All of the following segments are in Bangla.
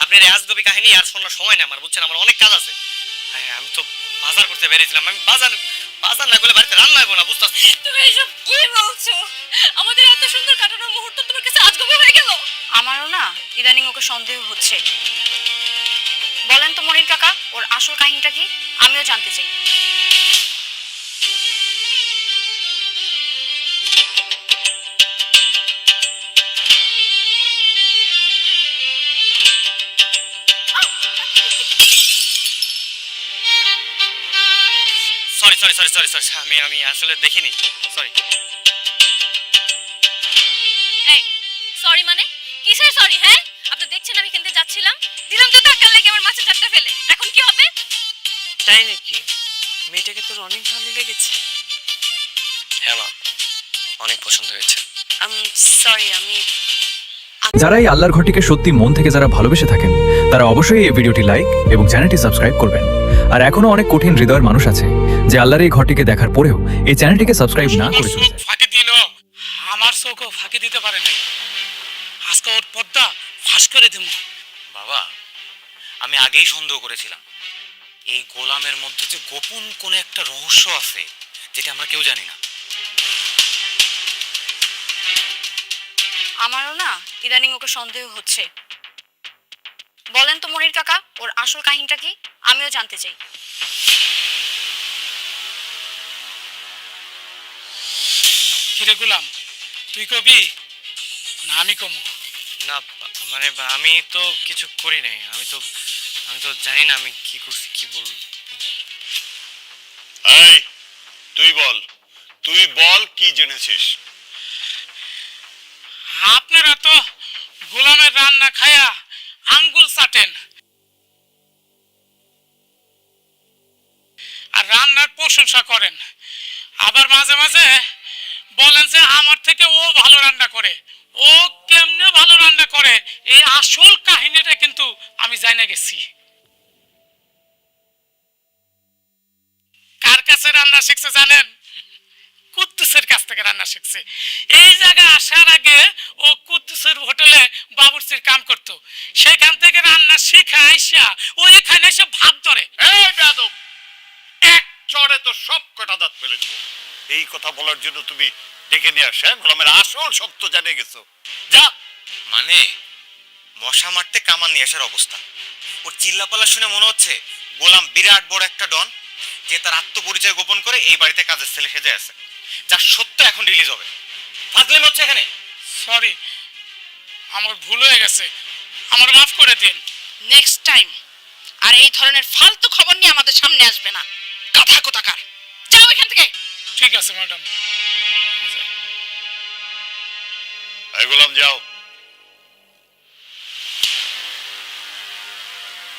আপনার এই আজগবি কাহিনী আর শোনার সময় নেই আমার, বুঝছেন? আমার অনেক কাজ আছে। হ্যাঁ, আমি তো বাজার করতে বেরিয়েছিলাম। আমি বাজার বাজার না করলে বাড়িতে রান্না হইব না, বুঝতেছি। তুমি এসব কি বলছো? আমাদের এত সুন্দর কাটানোর মুহূর্ত তোমার কাছে আজগবি হয়ে গেল? আমারও না ইদানিং ওকে সন্দেহ হচ্ছে। বলেন তো মনির কাকা, ওর আসল কাহিনীটা কি? আমিও জানতে চাই। Sorry sorry sorry sorry sorry, আমি আমি আসলে দেখিনি, সরি। এই সরি মানে কিসের সরি? হ্যাঁ, আপনি দেখছেন আমি এখান থেকে যাচ্ছিলাম, দিলাম তো ধাক্কা লেগে আমার মাথা চারটা ফেলে। এখন কি হবে? তাই নাকি? মেয়েটাকে তোর অনেক ভালো লেগেছে? হ্যাঁ মা, অনেক পছন্দ হয়েছে। সরি, আমি যারা এই আল্লাহর ঘরটিকে সত্যি মন থেকে যারা ভালোবেসে থাকেন তারা অবশ্যই এই ভিডিওটি লাইক এবং চ্যানেলটি সাবস্ক্রাইব করবেন। আর এখনো অনেক কঠিন হৃদয়ের মানুষ আছে যে আল্লাহর এই ঘরটিকে দেখার পরেও এই চ্যানেলটিকে সাবস্ক্রাইব না করে চলে যায়। ফাঁকি দিল, আমার চোখও ফাঁকি দিতে পারে নাই। আজকে ওর পর্দা ফাঁস করে দেবো। বাবা, আমি আগেই সন্দেহ করেছিলাম এই গোলামের মধ্যে যে গোপন কোন একটা রহস্য আছে যেটা আমরা কেউ জানি না। আমারও না ইদানিং ওকে সন্দেহ হচ্ছে। বলেন তো মনির কাকা, ওর আসল কাহিনীটা কি? আমিও জানতে চাই। কিরে গোলাম, তুই কবি না আমি কমু? না মানে আমি তো কিছু করি নাই, আমি তো জানি না আমি কি করছি, কি বল। এই তুই বল কি জেনেছিস? আপনারা তো গোলামের রান্না খায়া আঙ্গুল চাটেন আর রান্নার প্রশংসা করেন, আবার মাঝে মাঝে বলেন যে আমার থেকে ও ভালো রান্না করে। ও কেমনে ভালো রান্না করে এই আসল কাহিনীটা কিন্তু আমি জানা গেছি। কার কাছে রান্না শিখছে জানেন? কুদ্দুসের কাছ থেকে রান্না শিখছে। এই জায়গায় আসার আগে ও কুদ্দুসের হোটেলে বাবুর্চির কাম করতো, সেখান থেকে রান্না শিখা আইসা ও এখানে এসে ভাত ধরে। এই বেয়াদব, এক চড়ে তো সব কটা দাঁত ফেলে দেবো। এই কথা বলার জন্য তুমি ডেকে নিয়ে আসে গোলামের আসল সত্য জানে গেছো? যা। মানে মশা মারতে কামান নিয়ে আসার অবস্থা। ওর চিল্লাপাল্লা শুনে মনে হচ্ছে গোলাম বিরাট বড় একটা ডন যে তার আত্মপরিচয় গোপন করে এই বাড়িতে কাজের ছেলে সেজে আছে, যার সত্য এখন রিলিজ হবে। ফাজলিম হচ্ছে এখানে। সরি, আমার ভুল হয়ে গেছে, আমার মাফ করে দিন। নেক্সট টাইম আর এই ধরনের ফালতু খবর নিয়ে আমাদের সামনে আসবে না। গাধা কোথাকার, যাও এখান থেকে। ঠিক আছে ম্যাডাম। এই গোলাম যাও।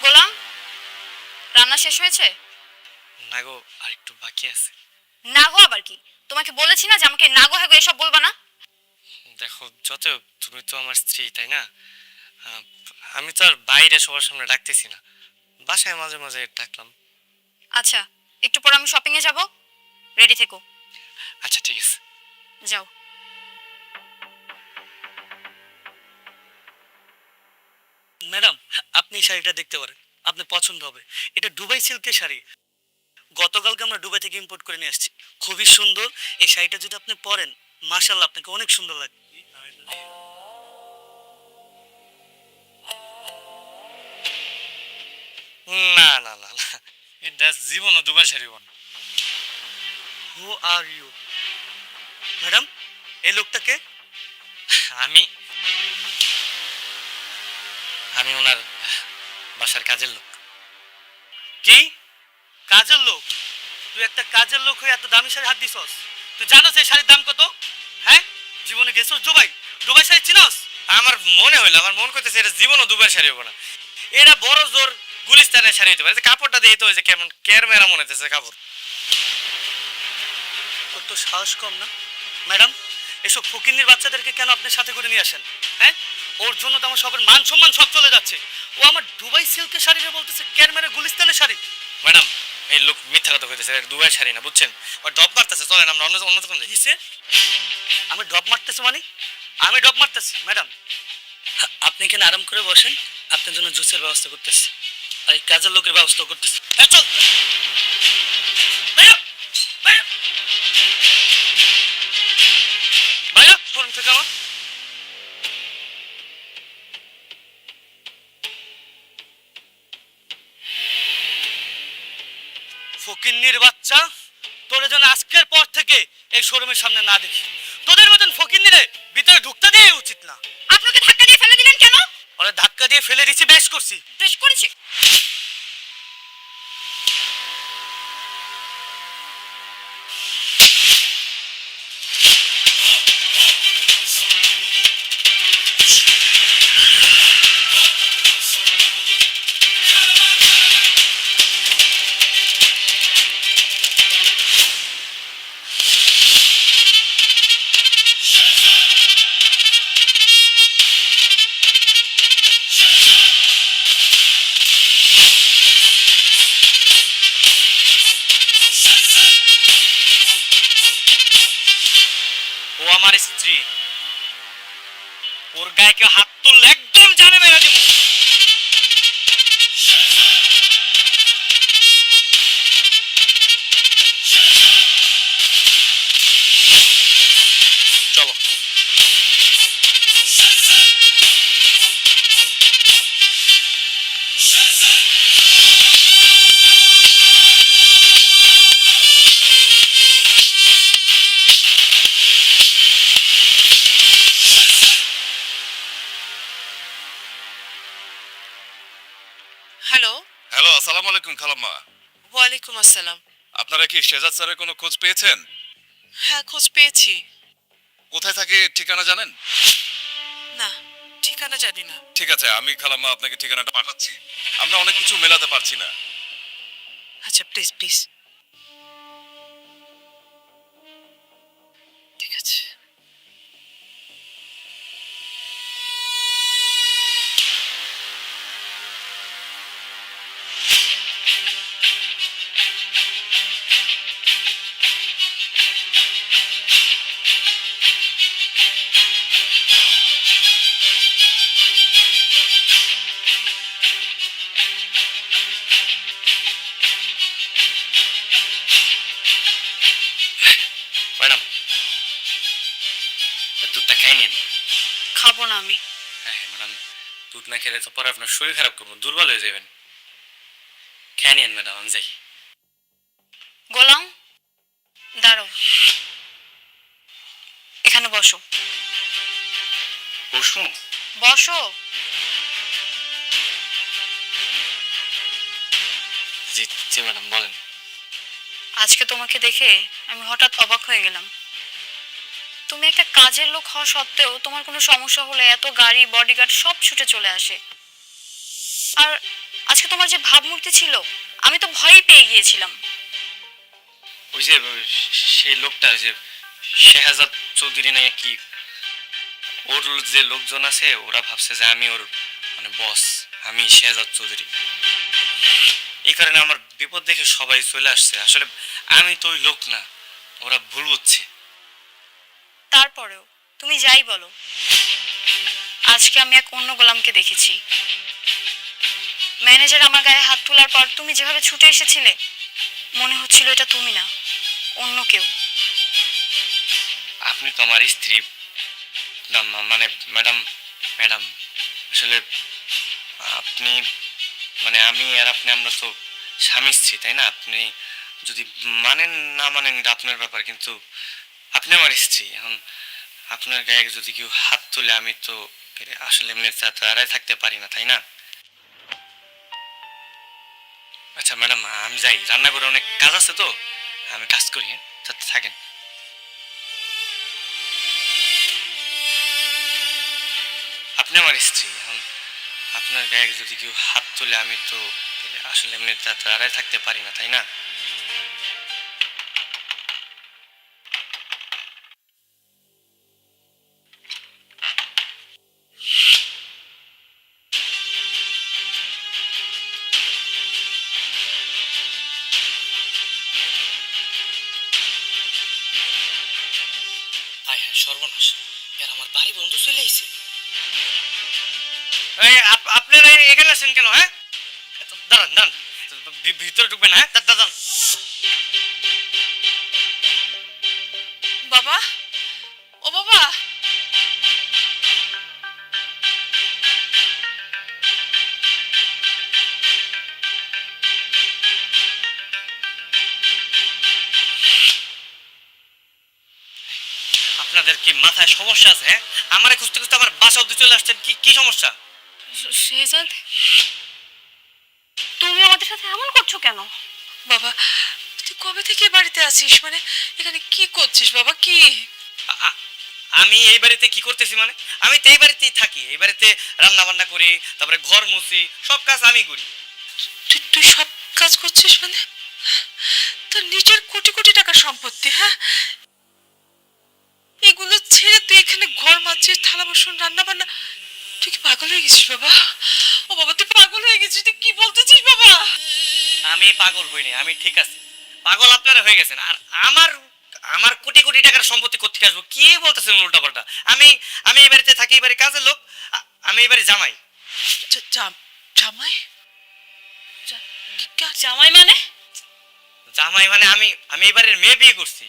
গোলাম, রান্না শেষ হয়েছে? না গো, আর একটু বাকি আছে। নাগো আবার কি? তোমাকে বলেছি না যে আমাকে নাগো হাগো এসব বলবা না। দেখো যত, তুমি তো আমার স্ত্রী, তাই না? আমি তো আর বাইরে সবার সামনে ডাকতেছি না, বাসায় মাঝে মাঝে ডাকলাম। আচ্ছা, একটু পর আমি শপিং এ যাব, রেডি থেকো। আচ্ছা ঠিক আছে, যাও। ম্যাডাম, আপনি এই শাড়িটা দেখতে পারেন, আপনার পছন্দ হবে। এটা দুবাই সিল্কের শাড়ি, গতকালকে আমরা দুবাই থেকে ইম্পোর্ট করে নিয়ে আসছি। খুবই সুন্দর। এই শাড়িটা যদি আপনি পরেন, মাশাআল্লাহ আপনাকে অনেক সুন্দর লাগবে। না না না না, এটা জীবনও দুবার সারিব না। হু আর ইউ? ম্যাডাম, এই লোকটাকে? আমি আমি ওনার বাসার কাজের লোক। কি কাজের লোক? তুই একটা কাজের লোক হয়ে এত দামি শাড়ি হাত দিছস? তুই জানোস এই শাড়ির দাম কত? হ্যাঁ, জীবনে গেছস দুবাই? দুবাই শাড়ি চিনস? আমার মনে হইলো, আমার মন করতেছে এটা জীবনও দুবার সারিব না। এটা বড় জোর গুলিস্তানের শাড়ি হইতে পারে। কাপড়টা দিয়ে তো হয়েছে কেমন কেরমেরা মনে হতেছে কাপড়। তোর তো সাহস কম না? ম্যাডাম, এসব ফকিন্নির বাচ্চাদেরকে কেন আপনার সাথে করে নিয়ে আসেন? হ্যাঁ, ওর জন্য তো আমার সবার মান সম্মান সব চলে যাচ্ছে। ও আমার দুবাই সিল্কের শাড়িরে বলতেছে ক্যারমেরা গুলিস্তানের শাড়ি। ম্যাডাম, এই লোক মিথ্যা কথা কইতেছে, এটা দুবার শাড়ি না, বুঝছেন? আর ডব মারতেছে, চলেন আমরা অন্য অন্য দোকান যাই। কিসে? আমি ডব মারতেছি মানে? আমি ডব মারতেছি? ম্যাডাম, আপনি এখানে আরাম করে বসেন, আপনার জন্য জুসের ব্যবস্থা করতেছি, আর এই কাজের লোকের ব্যবস্থা করতেছি। এই চল ভাইয়া, ভাইয়া, ভাইয়া, শোরুম থেকে আমার ফকিন্নির বাচ্চা, তোরে যেন আজকের পর থেকে এই শোরুমের সামনে না দেখি। তোদের মতন ফকিন্নিরে ভিতরে ঢুকতে দিয়ে উচিত না। আপনাকে ধাক্কা দিয়ে ফেলে দিলেন কেন? ওরা ধাক্কা দিয়ে ফেলে দিছি, বেশ করছি। বেশ করেছি। ও আমার স্ত্রী, ওর গায়ে কেউ হাত তুললে একদম জানে মেরে দিব। চলো। হ্যালো, হ্যালো, আসসালামু আলাইকুম খালাম্মা। ওয়ালাইকুম আসসালাম। আপনারা কি শেজাদ স্যারের কোনো খোঁজ পেয়েছেন? হ্যাঁ, খোঁজ পেয়েছি। কোথায় থাকে ঠিকানা জানেন? না, ঠিকানা জানি না। ঠিক আছে, আমি খালাম্মা আপনাকে ঠিকানাটা পাঠাচ্ছি। আমরা অনেক কিছু মেলাতে পারছি না। আচ্ছা, প্লিজ প্লিজ। ঠিক আছে। ম্যাডাম, দুধটা খাই নিন। খাবো না আমি। হ্যাঁ ম্যাডাম, দুধ না খেলে তো পরে আপনার শরীর খারাপ করবো, দুর্বল হয়ে যাবেন। খেয়ে নিন ম্যাডাম, আমি যাই। গোলাম, দাঁড়াও, এখানে বসো। বসুন। বসো। জি জি ম্যাডাম, বলেন। আজকে তোমাকে দেখে আমি হঠাৎ অবাক হয়ে গেলাম। তুমি একটা কাজের লোক হওয়া সত্ত্বেও তোমার কোনো সমস্যা হলে এত গাড়ি, বডিগার্ড সব ছুটে চলে আসে। আর আজকে তোমার যে ভাবমূর্তি ছিল, আমি তো ভয়ই পেয়ে গিয়েছিলাম। ওই যে সেই লোকটা, যে শেহাজাদ চৌধুরী নাকি কি, ওর যে লোকজন আছে ওরা ভাবছে যে আমি ওর মানে বস, আমি শেহাজাদ চৌধুরী। এই কারণে আমার বিপদ দেখে সবাই চলে আসছে। আসলে আমি তো ওই লোক না, ওরা ভুল বুঝছে। তারপরেও তুমি যাই বলো, আজকে আমি এক অন্য গোলামকে দেখেছি। ম্যানেজার আমার গায়ে হাত তোলার পর তুমি যেভাবে ছুটে এসেছিলে, মনে হচ্ছিল এটা তুমি না, অন্য কেউ। আপনি তো আমার স্ত্রী না, মানে ম্যাডাম, ম্যাডাম আসলে আপনি মানে আমি আর আপনি, আমরা তো স্বামী স্ত্রী, তাই না? আপনি যদি মানেন না মানেন এটা আপনার ব্যাপার, কিন্তু আপনি আমার স্ত্রী। এখন আপনার গায়ে যদি কেউ হাত তুলে আমি তো আসলে এমনি দাঁড়ায় থাকতে পারি না, তাই না? আচ্ছা ম্যাডাম, আমি যাই, রান্না করে অনেক কাজ আছে তো, আমি কাজ করি। হ্যাঁ, থাকেন। আপনি আমার স্ত্রী, এখন আপনার গায়ে যদি কেউ হাত তুলে আমি তো আসলে এমনি দাঁড়ায় থাকতে পারি না, তাই না? হায় হায়, সর্বনাশ! এর আমার বাড়ি বন্ধু চলে এসেছে। আপনারা এখানে আসেন কেন? হ্যাঁ, দাঁড়ান দাঁড়ান, ভিতরে ঢুকবেন? হ্যাঁ, দাঁড়ান। বাবা, ও বাবা, আপনাদের কি মাথায় সমস্যা আছে? হ্যাঁ, আমারে খুঁজতে খুঁজতে আমার বাসা অব্দি চলে আসছেন, কি কি সমস্যা? শেহজাদ, তুমি আমাদের সাথে এমন করছো কেন? বাবা, তুই কবে থেকে এ বাড়িতে আছিস? মানে এখানে কি করছিস বাবা? কি আমি এই বাড়িতে কি করতেছি মানে? আমি তো এই বাড়িতেই থাকি, এই বাড়িতে রান্না বান্না করি, তারপরে ঘর মুছি, সব কাজ আমি করি। তুই তুই সব কাজ করছিস? মানে তোর নিজের কোটি কোটি টাকার সম্পত্তি, হ্যাঁ, এগুলো ছেড়ে তুই এখানে ঘর মাছিস, থালা বাসন, রান্না বান্না। তুই কি পাগল হয়ে গেছিস বাবা? ও বাবা, তুই পাগল হয়ে গেছিস? তুই কি বলতেছিস বাবা? আমি পাগল হইনি, আমি ঠিক আছি। পাগল আপনারা হয়ে গেছেন। আর আমার আমার কোটি কোটি টাকার সম্পত্তি কোথেকে আসবো? কি বলতেছেন উল্টা পাল্টা? আমি আমি এই বাড়িতে থাকি, এই বাড়ির কাজের লোক, আমি এই বাড়ির জামাই। জামাই? জামাই মানে? জামাই মানে আমি আমি এই বাড়ির মেয়ে বিয়ে করছি।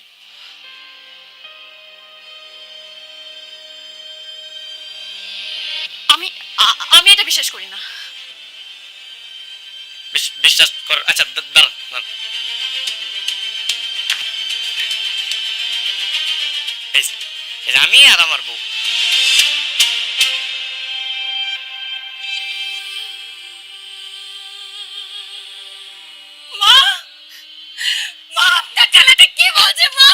আমি আমি এটা বিশ্বাস করি না। বিশ্বাস কর। আচ্ছা, দাঁড়ান দাঁড়ান। এই যে আমি আর আমার বউ। মা, মা, আপনার ছেলেটা কি বলছে? মা,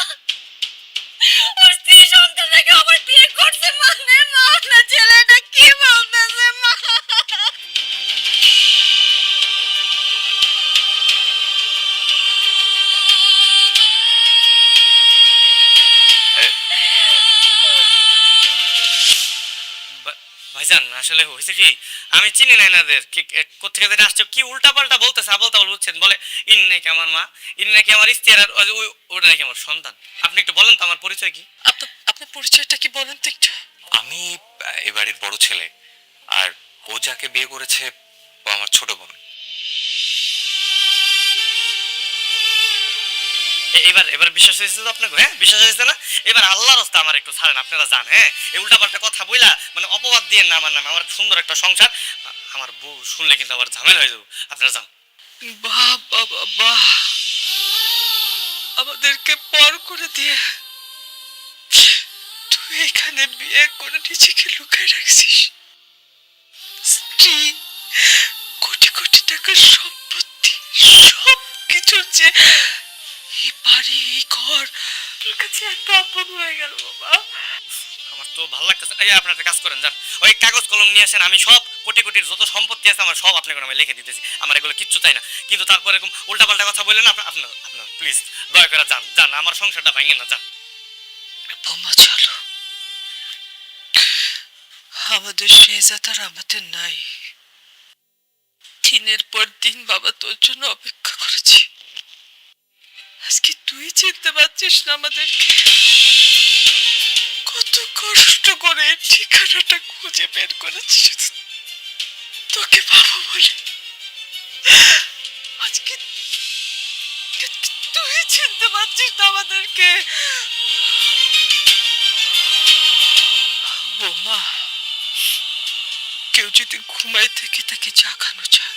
ওর স্ত্রী সন্তান রেখে আবার বিয়ে করছে মানে? মা, আপনার ছেলেটা কি বলতেছে? মা, ভাইজান, আসলে হয়েছে কি, আমি চিনি না এনাদের কোথেকে যেন আসছে, কি উল্টা পাল্টা বলতেছে, আবল তাবল বলছেন। বলে ইনি নাকি আমার মা, ইনি নাকি আমার স্ত্রী, আর ওটা নাকি আমার সন্তান। আপনি একটু বলেন তো আমার পরিচয় কি? আপনার পরিচয়টা কি বলেন তো একটু? আমি এ বাড়ির বড় ছেলে, আর ও যাকে বিয়ে করেছে ও আমার ছোট বোন। এবার এবার বিশ্বাস হয়েছে তো আপনাকে? হ্যাঁ, বিশ্বাস হয়েছে না? এবার আল্লাহর রাস্তা আমার একটু ছাড়েন, আপনারা যান। হ্যাঁ, এই উল্টা পাল্টা কথা বইলা মানে অপবাদ দিয়ে না আমার নামে। আমার সুন্দর একটা সংসার, আমার বউ শুনলে কিন্তু আবার ঝামেলা হয়ে যাবো। আপনারা যান। বাহ বাহ বাহ বাহ, আমাদেরকে পর করে দিয়ে তুই এখানে বিয়ে করে নিজেকে লুকায় রাখছিস। স্ত্রী, কোটি কোটি টাকার সম্পত্তি, সব কিছুর যে এই বাড়ি, এই ঘর তোর কাছে এত আপন হয়ে গেল বাবা। আমার তো ভালো লাগতেছে। এই আপনারা একটা কাজ করেন, যান, ওই কাগজ কলম নিয়ে আসেন। আমি সব কোটি কোটির যত সম্পত্তি আছে আমার সব আপনাকে আমি লিখে দিতেছি। আমার এগুলো কিচ্ছু চাই না। কিন্তু তারপর এরকম উল্টা পাল্টা কথা বললেন আপনার আপনার আপনার প্লিজ দয়া করে যান, যান, আমার সংসারটা ভাঙেন না, যান। বোমা, চলো, আমাদের শেহজাদ আর আমাদের নাই। দিনের পর দিন বাবা তোর জন্য অপেক্ষা করেছি। আজকে তুই চিনতে পারছিস না আমাদেরকে? কত কষ্ট করে এই ঠিকানাটা খুঁজে বের করেছিস তোকে বাবা বলে। আজকে তুই চিনতে পারছিস না আমাদেরকে? বোমা, কেউ যদি ঘুমায় থাকে তাকে জাগানো যায়,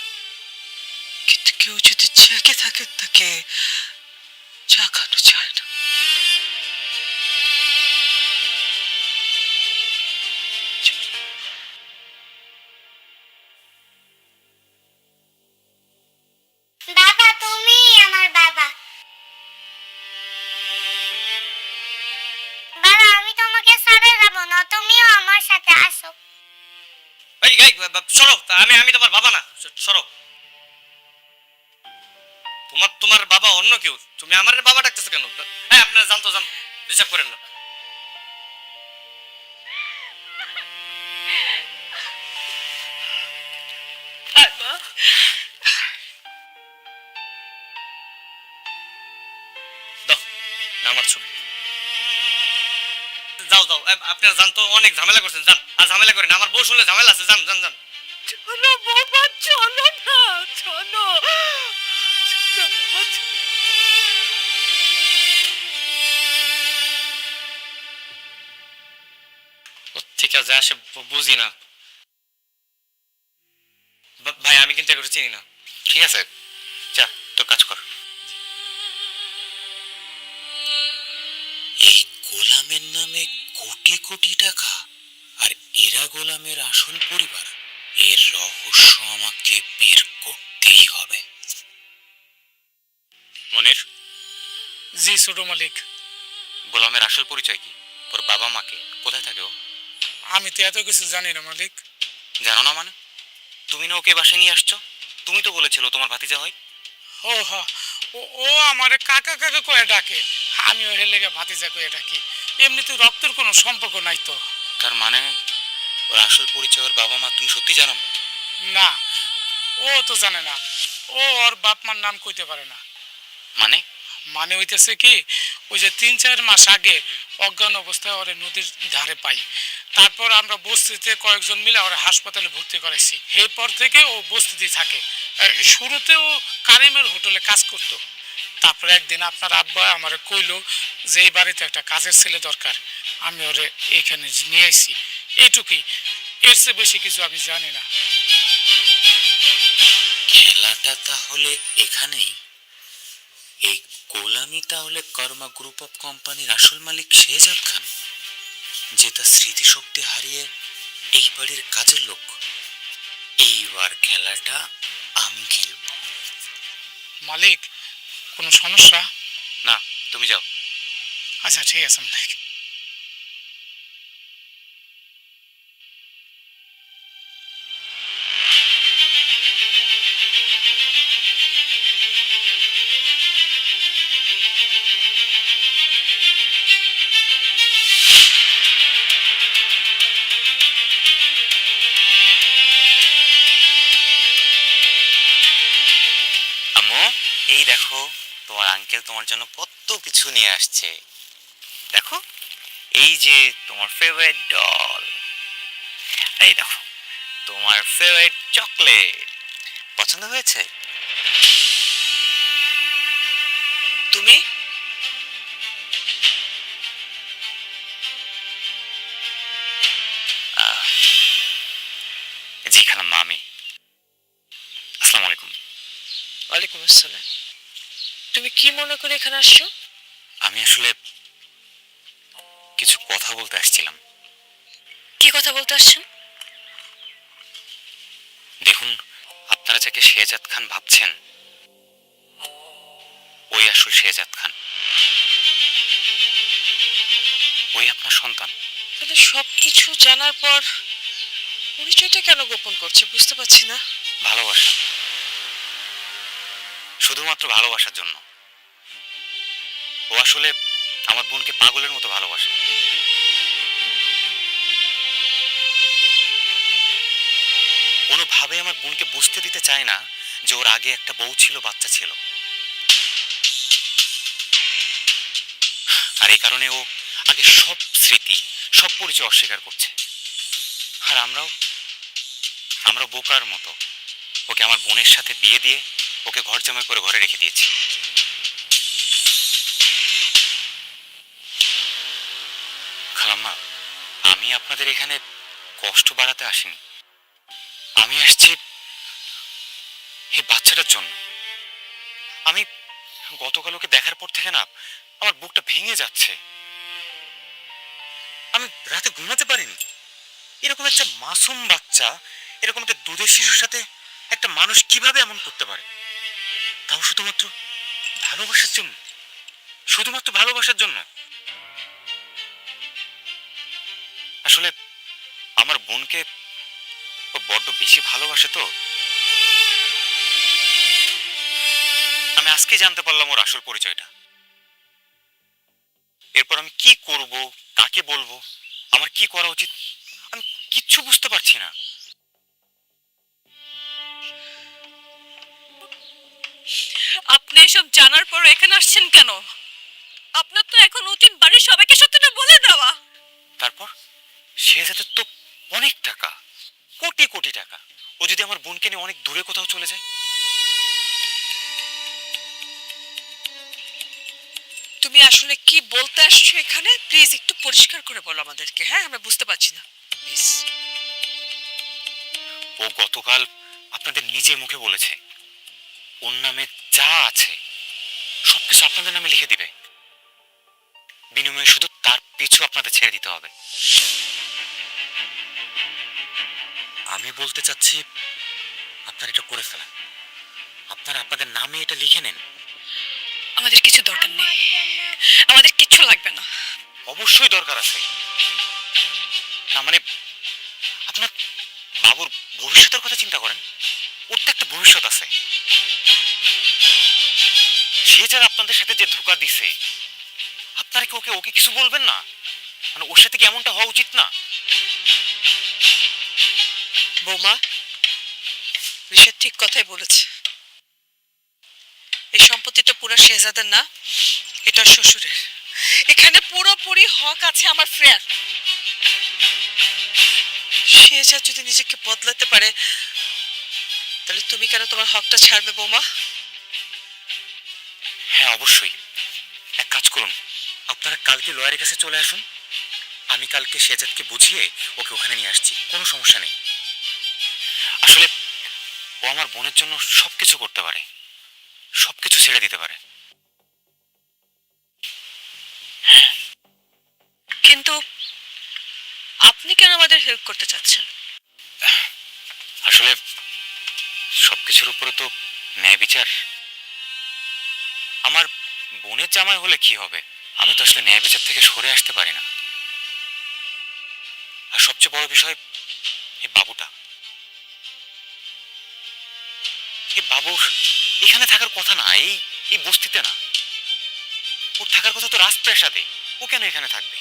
কিন্তু কেউ যদি জেগে থাকে তাকে জাগানো যায় না। বাবা, তুমি আমার বাবা। বাবা, আমি তোমাকে ছাড়া যাব না, তুমিও আমার সাথে আসো। এই সরো, আমি আমি তোমার বাবা না, সরো। তোমার বাবা অন্য কেউ, তুমি আমার বাবা ডাকতেছো কেন? হ্যাঁ, আপনারা জানতো, জান, ডিস্টার্ব করেন না। দাও না আমার ছবি। যাও যাও, আপনারা জানতো অনেক ঝামেলা করছেন, যান। আর ঝামেলা করেন, আমার বউ শুনলে ঝামেলা আছে, যান যান যান। চলো বাবা, চলো না, চলো, চলো বাবা, চলো। ঠিক আছে আসে বুঝি না ভাই, আমি কিন্তু এগুলো চিনি না। ঠিক আছে, যা তোর কাজ কর। এই গোলামের নামে কোটি কোটি টাকা, আর এরা গোলামের আসল পরিবার। এর রহস্য আমাকে বের করতেই হবে। মনির, জি ছোট মালিক, গোলামের আসল পরিচয় কি? ওর বাবা মাকে কোথায় থাকে ও? আমি তো এত কিছু জানি না মালিক। জানো না মানে? তুমি না ওকে বাসায় নিয়ে আসছো? তুমি তো বলেছিল তোমার ভাতিজা হয়। ও হা, ও আমারে কাকা কাকা কয়ে ডাকে, আমি ওর লেগে ভাতিজা কয়ে ডাকি। এমনিতে রক্তের কোনো সম্পর্ক নাই তো। তার মানে ওর আসল পরিচয় ওর বাবা মা তুমি সত্যি জানো না? না, ও তো জানে না। ও ওর বাপ মার নাম কইতে পারে না। মানে? মানে হইতেছে কি, ওই যে 3-4 মাস আগে অজ্ঞান অবস্থায় ওরে নদীর ধারে পাই। তারপর আমরা বস্তিতে কয়েকজন মিলে ওরা হাসপাতালে ভর্তি করেছি। এরপর থেকে ও বস্তিতেই থাকে। শুরুতে ও কারিমের হোটেলে কাজ করতো। তারপর একদিন আপনার আব্বা আমারে কইলো যে এই বাড়িতে একটা কাজের ছেলে দরকার, আমি ওরে এইখানে নিয়ে আসছি। এইটুকুই, এর চেয়ে বেশি কিছু আমি জানি না। খেলাটা তাহলে এখানেই। এই গোলামি তাহলে কর্মা গ্রুপ অফ কোম্পানির আসল মালিক শেহজাদ খান, যে তার স্মৃতিশক্তি হারিয়ে এই বাড়ির কাজের লোক। এইবার খেলাটা আমি খেলব। মালিক, কোনো সমস্যা? না, তুমি যাও। আচ্ছা ঠিক আছে মালিক। আম্মু, এই দেখো তোমার আঙ্কেল তোমার জন্য কত কিছু নিয়ে আসছে। দেখো, এই যে তোমার ফেভারিট ডল, এই দেখো তোমার ফেভারিট চকলেট। পছন্দ হয়েছে? তুমি জি খালাম্মা, আমি। আসসালামু আলাইকুম। ওয়ালাইকুম আসসালাম। তুমি কি মনে করে এখানে আসছো? আমি আসলে কিছু কথা বলতে আসছিলাম। কি কথা বলতে আসছেন? দেখুন, আপনারা যাকে শেহজাদ খান ভাবছেন, ওই আসল শেহজাদ খান। ওই আপনার সন্তান। তাহলে সবকিছু জানার পর পরিচয়টা কেন গোপন করছে বুঝতে পারছি না। ভালোবাসা, শুধুমাত্র ভালোবাসার জন্য। ও আসলে আমার বোনকে পাগলের মতো ভালোবাসে। কোনোভাবে আমার বোনকে বুঝতে দিতে চায় না যে ওর আগে একটা বউ ছিল, বাচ্চা ছিল। আর এই কারণে ও আগে সব স্মৃতি, সব পরিচয় অস্বীকার করছে। আর আমরা বোকার মতো ওকে আমার বোনের সাথে বিয়ে দিয়ে ওকে ঘর জামাই করে ঘরে রেখে দিয়েছি। খালাম্মা, আমি আপনাদের এখানে কষ্ট বাড়াতে আসিনি। আমি আসছি এই বাচ্চাটার জন্য। আমি গতকাল ওকে দেখার পর থেকে না আমার বুকটা ভেঙে যাচ্ছে। আমি রাতে ঘুমাতে পারিনি। এরকম একটা মাসুম বাচ্চা, এরকম একটা দুধের শিশুর সাথে একটা মানুষ কিভাবে এমন করতে পারে? তাও শুধুমাত্র ভালোবাসার জন্য, শুধুমাত্র ভালোবাসার জন্য। আসলে আমার বোনকে ও বড্ড বেশি ভালোবাসে তো। আমি আজকে জানতে পারলাম ওর আসল পরিচয়টা। এরপর আমি কি করব, কাকে বলবো, আমার কি করা উচিত, আমি কিচ্ছু বুঝতে পারছি না। আপনি এসব জানার পর এখানে আসছেন কেন? আপনার তো এখন উচিত বাড়ির সবাইকে সত্যটা বলে দেওয়া। তারপর শেহজাদের তো অনেক টাকা, কোটি কোটি টাকা। ও আমার বোনকে নিয়ে অনেক দূরে কোথাও চলে যায়? তুমি আসলে কি বলতে আসছো এখানে? প্লিজ একটু পরিষ্কার করে বলো আমাদেরকে। হ্যাঁ, আমরা বুঝতে পারছি না, প্লিজ। ও গতকাল আপনাদের নিজের মুখে বলেছে ওর নামে যা আছে সবকিছু আপনাদের নামে লিখে দিবে, বিনিময়ে শুধু তার পিছু আপনাদের ছেড়ে দিতে হবে। আমি বলতে চাচ্ছি আপনারা এটা করে ফেলেন, আপনারা আপনাদের নামে এটা লিখে নেন। আমাদের কিছু দরকার নেই, আমাদের কিচ্ছু লাগবে না। অবশ্যই দরকার আছে। না মানে আপনার বাবুর ভবিষ্যতের কথা চিন্তা করেন, ওর তো একটা ভবিষ্যৎ আছে। সে যারা আপনাদের সাথে যে ধোঁকা দিছে, আপনারা কি ওকে ওকে কিছু বলবেন না? মানে ওর সাথে কি এমনটা হওয়া উচিত না? বৌমা, ঋষাদ ঠিক কথাই বলেছে। এই সম্পত্তিটা পুরো শেহজাদের না, এটা শ্বশুরের। এখানে পুরোপুরি হক আছে আমার ফ্রেয়ার। শেহজাদ যদি নিজেকে বদলাতে পারে, তাহলে তুমি কেন তোমার হকটা ছাড়বে বৌমা? হ্যাঁ অবশ্যই। এক কাজ করুন, আপনারা কালকে লয়ারের কাছে চলে আসুন, আমি কালকে শেহজাদকে বুঝিয়ে ওকে ওখানে নিয়ে আসছি, কোনো সমস্যা নেই। আসলে ও আমার বোনের জন্য সবকিছু করতে পারে, সবকিছু ছেড়ে দিতে পারে। কিন্তু আপনি কেন আমাদের হেল্প করতে চাচ্ছেন? আসলে সবকিছুর উপরে তো ন্যায় বিচার। আমার বোনের জামাই হলে কি হবে, আমি তো আসলে ন্যায় বিচার থেকে সরে আসতে পারি না। আর সবচেয়ে বড় বিষয় এই বাবুটা, এই বাবু এখানে থাকার কথা না, এই এই বস্তিতে না, ওর থাকার কথা তো রাজপ্রাসাদে। ও কেন এখানে থাকবে?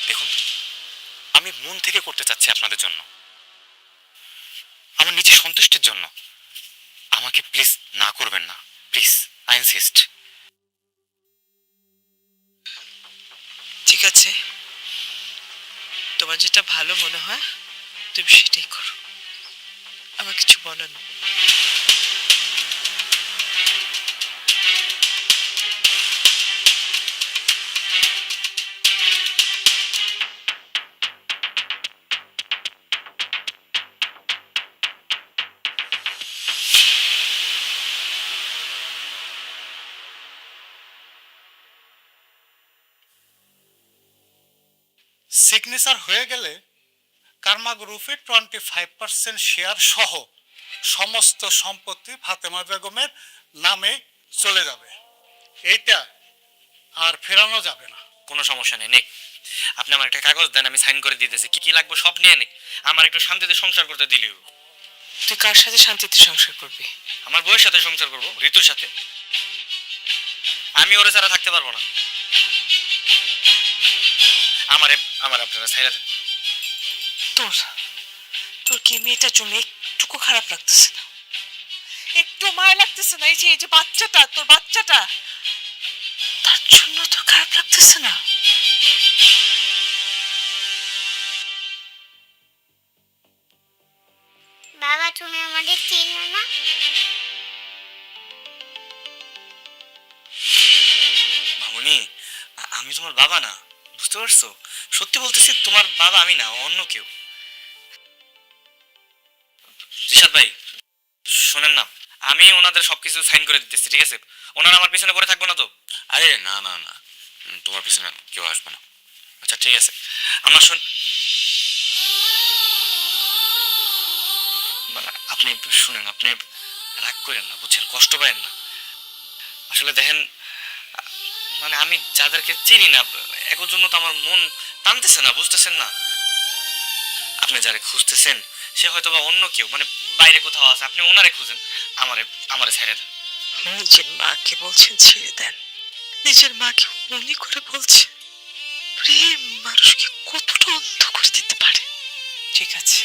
দেখুন, আমি মন থেকে করতে চাচ্ছি আপনাদের জন্য, আমার নিজের সন্তুষ্টির জন্য। আমাকে প্লিজ না করবেন না, প্লিজ, আই ইনসিস্ট। ঠিক আছে, তোমার যেটা ভালো মনে হয় তুমি সেটাই করো, আমার কিছু বলো না। সিগনেচার হয়ে গেলে কার্মা গ্রুপের 25% শেয়ার সহ সমস্ত সম্পত্তি ফাতেমা বেগমের নামে চলে যাবে। এইটা আর ফেরানো যাবে না। কোনো সমস্যা নেই, নিক। আপনি আমার একটা কাগজ দেন, আমি সাইন করে দিতেছি। কি কি লাগবে সব নিয়ে নিক, আমার একটু শান্তিতে সংসার করতে দিলেও। তুই কার সাথে শান্তিতে সংসার করবি? আমার বউয়ের সাথে সংসার করবো, ঋতুর সাথে। আমি ওরে ছাড়া থাকতে পারবো না। আমারে আমার আপনারা ছাইরা দেন। তোর তোর কি মেয়েটার জন্য একটুকু খারাপ লাগতেছে না? একটু মায়া লাগতেছে না? এই যে বাচ্চাটা, তোর বাচ্চাটা, তার জন্য তোর খারাপ লাগতেছে না? বাবা তুমি আমাদের চিনো না? মামুনি, আমি তোমার বাবা না, বুঝতে পারছো? সত্যি বলতেছি, তোমার বাবা আমি না, অন্য কেউ। রিশাদ ভাই শোনেন না, আমি ওনাদের সবকিছু সাইন করে দিতেছি, ঠিক আছে? ওনারা আমার পিছনে পড়ে থাকবো না তো? আরে না না না, তোমার পিছনে কেউ আসবে না। আচ্ছা ঠিক আছে। আমার মানে আপনি শুনেন, আপনি রাগ করেন না, বুঝছেন? কষ্ট পায়েন না। আসলে দেখেন, মানে আমি যাদেরকে চিনি না, এখন জন্য তো আমার মন টানতেছে না, বুঝতেছেন না? আপনি যারে খুঁজতেছেন সে হয়তো বা অন্য কেউ, মানে বাইরে কোথাও আছে। আপনি ওনারে খুঁজেন, আমারে আমারে ছেড়ে দেন। নিজের মাকে বলছেন ছেড়ে দেন, নিজের মাকে উনি করে বলছে। প্রেম মানুষকে কতটা অন্ধ করে দিতে পারে। ঠিক আছে,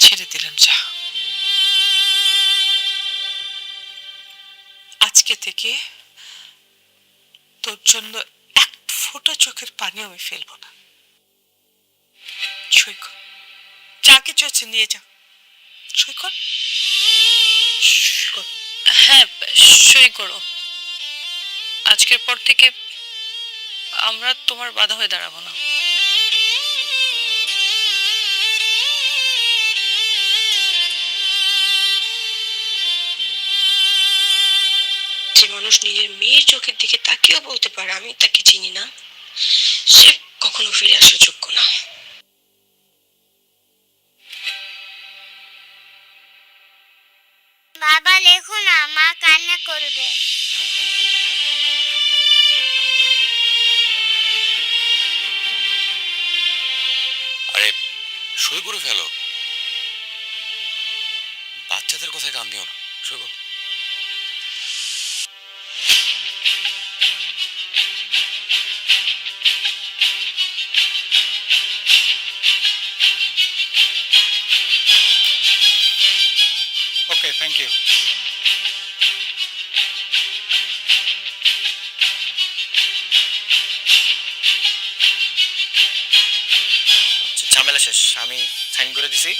ছেড়ে দিলাম, যা। আজকে থেকে তোর জন্য এক ফোঁটা চোখের পানি আমি ফেলবো না। সই কর। কিছু আছে নিয়ে যা। সই কর। সই কর। হ্যাঁ, সই করো। আজকের পর থেকে আমরা তোমার বাধা হয়ে দাঁড়াবো না। যে মানুষ নিজের মেয়ের চোখের দিকে তাকিয়েও বলতে পারে আমি তাকে চিনি না, সে কখনো ফিরে আসার যোগ্য না। বাবা লেখো না, মা কান্না করবে। আরে সই করে ফেলো, বাচ্চাদের কথায় কান দিও না, সই করো। ওকে, থ্যাংক ইউ। ঝামেলা শেষ, আমি সাইন করে দিছি,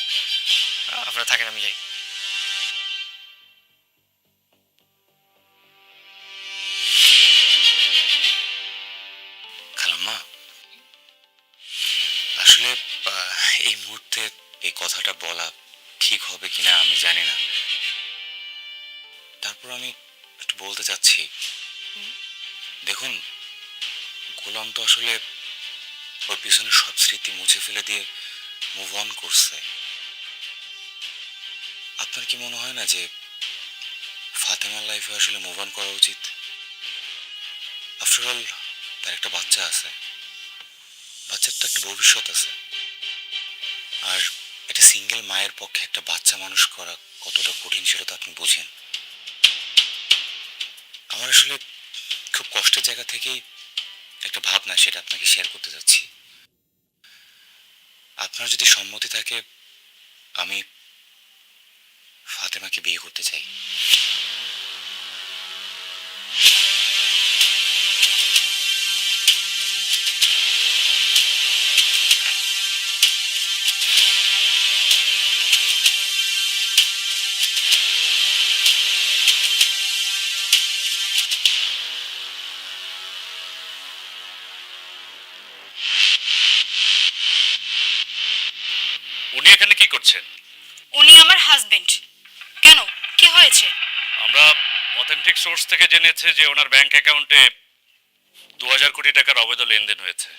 আপনারা থাকেন, আমি যাই। খালাম্মা, আসলে এই মুহূর্তে এই কথাটা বলা ঠিক হবে কিনা আমি জানি না, তারপর আমি একটু বলতে চাচ্ছি। দেখুন, গোলাম তো আসলে ওর পিছনে সব স্মৃতি মুছে ফেলে দিয়ে মুভ অন করছে। আপনার কি মনে হয় না যে ফাতেমার লাইফে আসলে মুভ অন করা উচিত? আফটার অল তার একটা বাচ্চা আছে, বাচ্চার তো একটা ভবিষ্যৎ আছে। আর একটা সিঙ্গেল মায়ের পক্ষে একটা বাচ্চা মানুষ করা কতটা কঠিন সেটা তো আপনি বুঝেন। আমার আসলে খুব কষ্টের জায়গা থেকেই একটা ভাবনা, সেটা আপনাকে শেয়ার করতে যাচ্ছি। আপনার যদি সম্মতি থাকে, আমি ফাতেমাকে বিয়ে করতে চাই। উনি এখানে কি করছেন? উনি আমার হাজবেন্ড। কেন, কি হয়েছে? আমরা অথেন্টিক সোর্স থেকে জেনেছি যে ওনার ব্যাংক অ্যাকাউন্টে 2000 কোটি টাকার অবৈধ লেনদেন হয়েছে।